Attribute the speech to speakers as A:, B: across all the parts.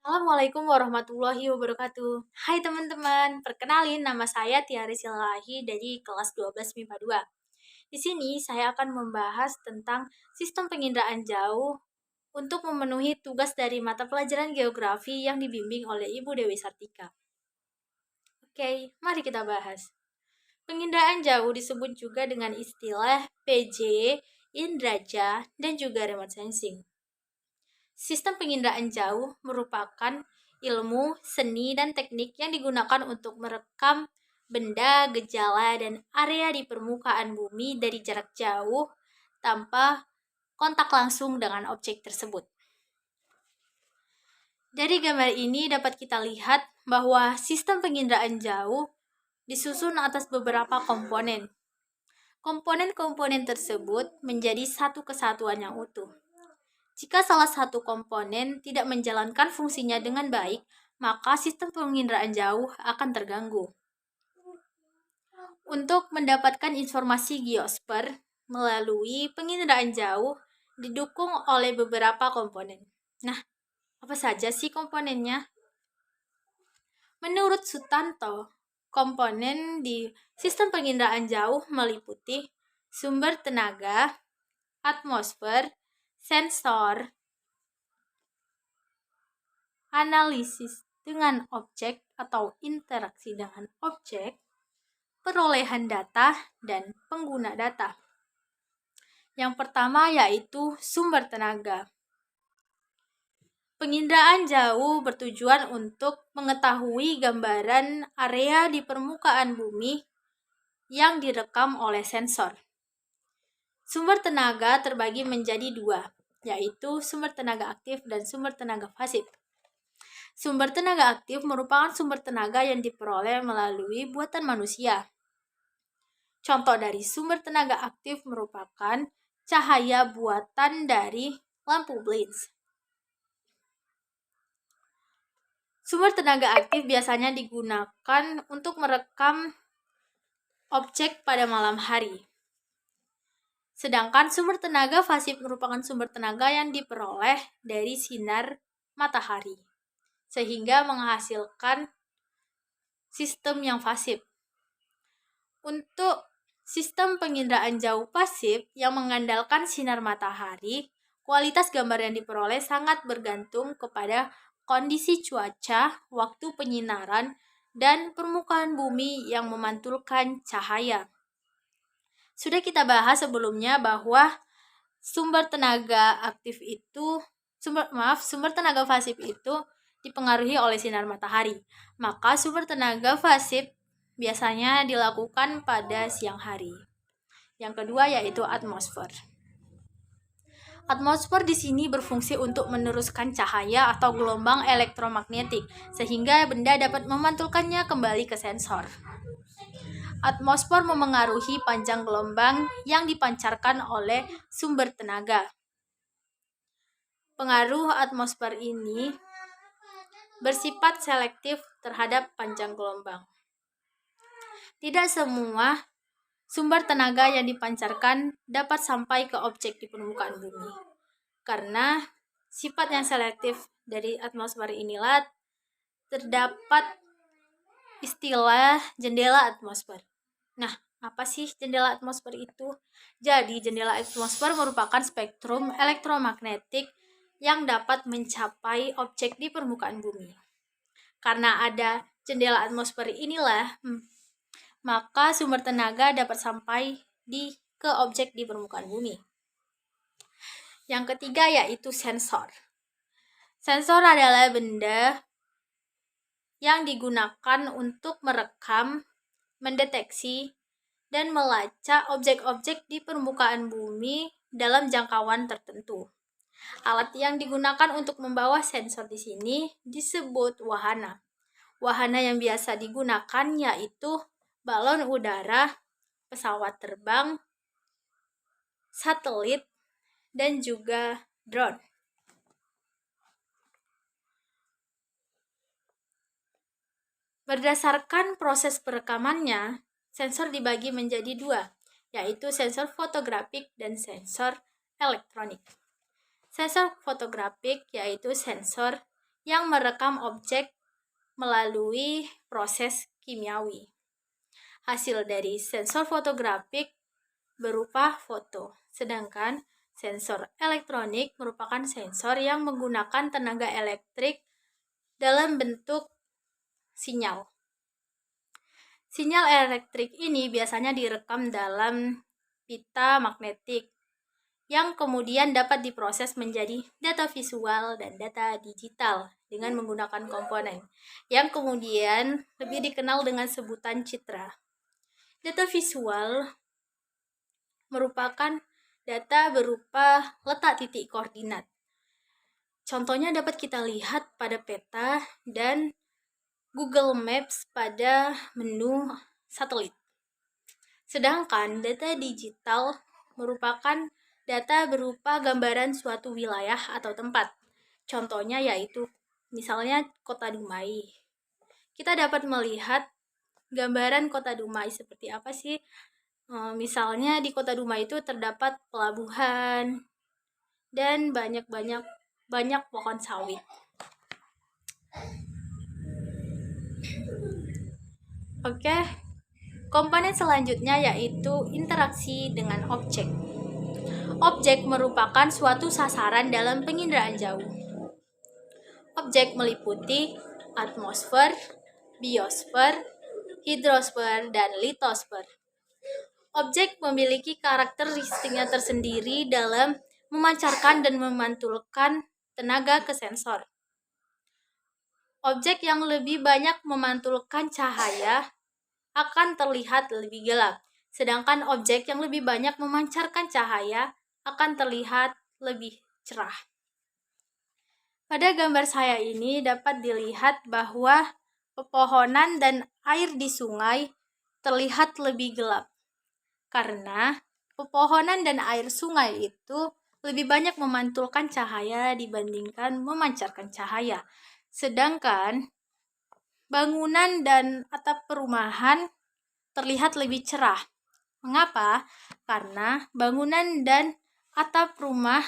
A: Assalamualaikum warahmatullahi wabarakatuh. Hai teman-teman, perkenalin nama saya Tiari Silahi dari kelas 12 MIPA 2. Di sini saya akan membahas tentang sistem penginderaan jauh untuk memenuhi tugas dari mata pelajaran geografi yang dibimbing oleh Ibu Dewi Sartika. Oke, mari kita bahas. Penginderaan jauh disebut juga dengan istilah PJ, indraja, dan juga remote sensing. Sistem penginderaan jauh merupakan ilmu, seni, dan teknik yang digunakan untuk merekam benda, gejala, dan area di permukaan bumi dari jarak jauh tanpa kontak langsung dengan objek tersebut. Dari gambar ini dapat kita lihat bahwa sistem penginderaan jauh disusun atas beberapa komponen. Komponen-komponen tersebut menjadi satu kesatuan yang utuh. Jika salah satu komponen tidak menjalankan fungsinya dengan baik, maka sistem penginderaan jauh akan terganggu. Untuk mendapatkan informasi geosper melalui penginderaan jauh didukung oleh beberapa komponen. Nah, apa saja sih komponennya? Menurut Sutanto, komponen di sistem penginderaan jauh meliputi sumber tenaga, atmosfer, sensor, analisis dengan objek atau interaksi dengan objek, perolehan data, dan pengguna data. Yang pertama yaitu sumber tenaga. Penginderaan jauh bertujuan untuk mengetahui gambaran area di permukaan bumi yang direkam oleh sensor. Sumber tenaga terbagi menjadi dua, yaitu sumber tenaga aktif dan sumber tenaga pasif. Sumber tenaga aktif merupakan sumber tenaga yang diperoleh melalui buatan manusia. Contoh dari sumber tenaga aktif merupakan cahaya buatan dari lampu blitz. Sumber tenaga aktif biasanya digunakan untuk merekam objek pada malam hari. Sedangkan sumber tenaga pasif merupakan sumber tenaga yang diperoleh dari sinar matahari, sehingga menghasilkan sistem yang pasif. Untuk sistem penginderaan jauh pasif yang mengandalkan sinar matahari, kualitas gambar yang diperoleh sangat bergantung kepada kondisi cuaca, waktu penyinaran, dan permukaan bumi yang memantulkan cahaya. Sudah kita bahas sebelumnya bahwa sumber tenaga pasif itu dipengaruhi oleh sinar matahari. Maka sumber tenaga pasif biasanya dilakukan pada siang hari. Yang kedua yaitu atmosfer. Atmosfer di sini berfungsi untuk meneruskan cahaya atau gelombang elektromagnetik sehingga benda dapat memantulkannya kembali ke sensor. Atmosfer memengaruhi panjang gelombang yang dipancarkan oleh sumber tenaga. Pengaruh atmosfer ini bersifat selektif terhadap panjang gelombang. Tidak semua sumber tenaga yang dipancarkan dapat sampai ke objek di permukaan bumi. Karena sifat yang selektif dari atmosfer inilah terdapat istilah jendela atmosfer. Nah, apa sih jendela atmosfer itu? Jadi, jendela atmosfer merupakan spektrum elektromagnetik yang dapat mencapai objek di permukaan bumi. Karena ada jendela atmosfer inilah, maka sumber tenaga dapat sampai ke objek di permukaan bumi. Yang ketiga yaitu sensor. Sensor adalah benda yang digunakan untuk merekam, mendeteksi, dan melacak objek-objek di permukaan bumi dalam jangkauan tertentu. Alat yang digunakan untuk membawa sensor di sini disebut wahana. Wahana yang biasa digunakan yaitu balon udara, pesawat terbang, satelit, dan juga drone. Berdasarkan proses perekamannya, sensor dibagi menjadi dua, yaitu sensor fotografik dan sensor elektronik. Sensor fotografik yaitu sensor yang merekam objek melalui proses kimiawi. Hasil dari sensor fotografik berupa foto, sedangkan sensor elektronik merupakan sensor yang menggunakan tenaga elektrik dalam bentuk sinyal. Sinyal elektrik ini biasanya direkam dalam pita magnetik yang kemudian dapat diproses menjadi data visual dan data digital dengan menggunakan komponen yang kemudian lebih dikenal dengan sebutan citra. Data visual merupakan data berupa letak titik koordinat. Contohnya dapat kita lihat pada peta dan Google Maps pada menu satelit. Sedangkan data digital merupakan data berupa gambaran suatu wilayah atau tempat. Contohnya yaitu misalnya Kota Dumai. Kita dapat melihat gambaran Kota Dumai seperti apa sih? Misalnya di Kota Dumai itu terdapat pelabuhan dan banyak pohon sawit. Oke, komponen selanjutnya yaitu interaksi dengan objek. Objek merupakan suatu sasaran dalam penginderaan jauh. Objek meliputi atmosfer, biosfer, hidrosfer, dan litosfer. Objek memiliki karakteristiknya tersendiri dalam memancarkan dan memantulkan tenaga ke sensor. Objek yang lebih banyak memantulkan cahaya akan terlihat lebih gelap, sedangkan objek yang lebih banyak memancarkan cahaya akan terlihat lebih cerah. Pada gambar saya ini dapat dilihat bahwa pepohonan dan air di sungai terlihat lebih gelap, karena pepohonan dan air sungai itu lebih banyak memantulkan cahaya dibandingkan memancarkan cahaya. Sedangkan bangunan dan atap perumahan terlihat lebih cerah. Mengapa? Karena bangunan dan atap rumah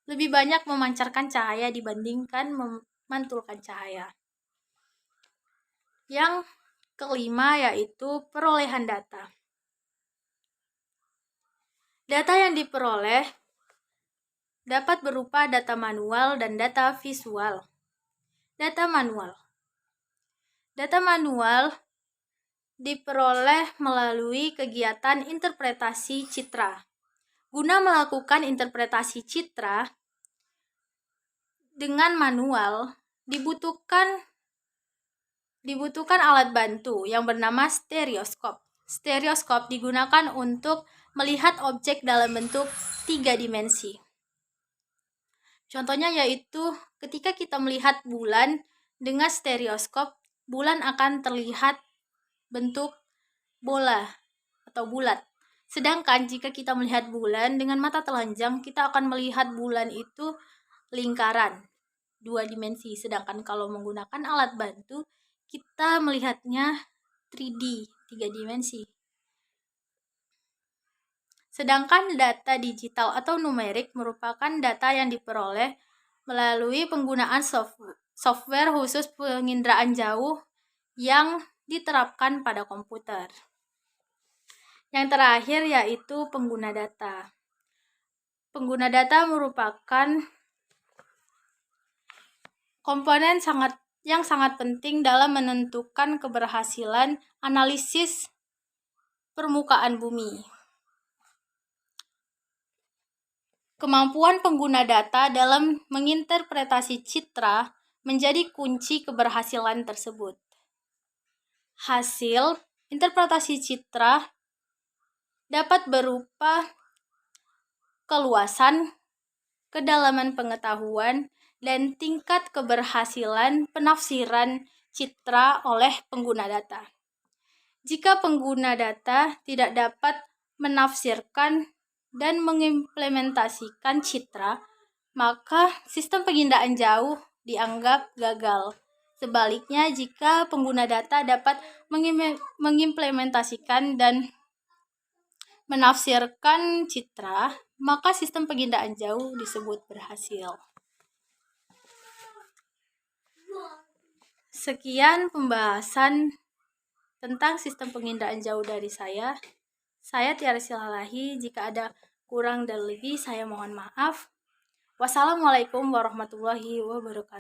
A: lebih banyak memancarkan cahaya dibandingkan memantulkan cahaya. Yang kelima yaitu perolehan data. Data yang diperoleh dapat berupa data manual dan data visual. Data manual diperoleh melalui kegiatan interpretasi citra. Guna melakukan interpretasi citra dengan manual, dibutuhkan alat bantu yang bernama stereoskop. Stereoskop digunakan untuk melihat objek dalam bentuk 3 dimensi. Contohnya yaitu ketika kita melihat bulan dengan stereoskop, bulan akan terlihat bentuk bola atau bulat. Sedangkan jika kita melihat bulan dengan mata telanjang, kita akan melihat bulan itu lingkaran 2 dimensi. Sedangkan kalau menggunakan alat bantu, kita melihatnya 3D, 3 dimensi. Sedangkan data digital atau numerik merupakan data yang diperoleh melalui penggunaan software khusus penginderaan jauh yang diterapkan pada komputer. Yang terakhir yaitu pengguna data. Pengguna data merupakan komponen yang sangat penting dalam menentukan keberhasilan analisis permukaan bumi. Kemampuan pengguna data dalam menginterpretasi citra menjadi kunci keberhasilan tersebut. Hasil interpretasi citra dapat berupa keluasan, kedalaman pengetahuan, dan tingkat keberhasilan penafsiran citra oleh pengguna data. Jika pengguna data tidak dapat menafsirkan dan mengimplementasikan citra, maka sistem pengindaan jauh dianggap gagal. Sebaliknya, jika pengguna data dapat mengimplementasikan dan menafsirkan citra, maka sistem pengindaan jauh disebut berhasil. Sekian pembahasan tentang sistem penginderaan jauh dari saya. Saya Tiara Silalahi. Jika ada kurang dan lebih, saya mohon maaf. Wassalamualaikum warahmatullahi wabarakatuh.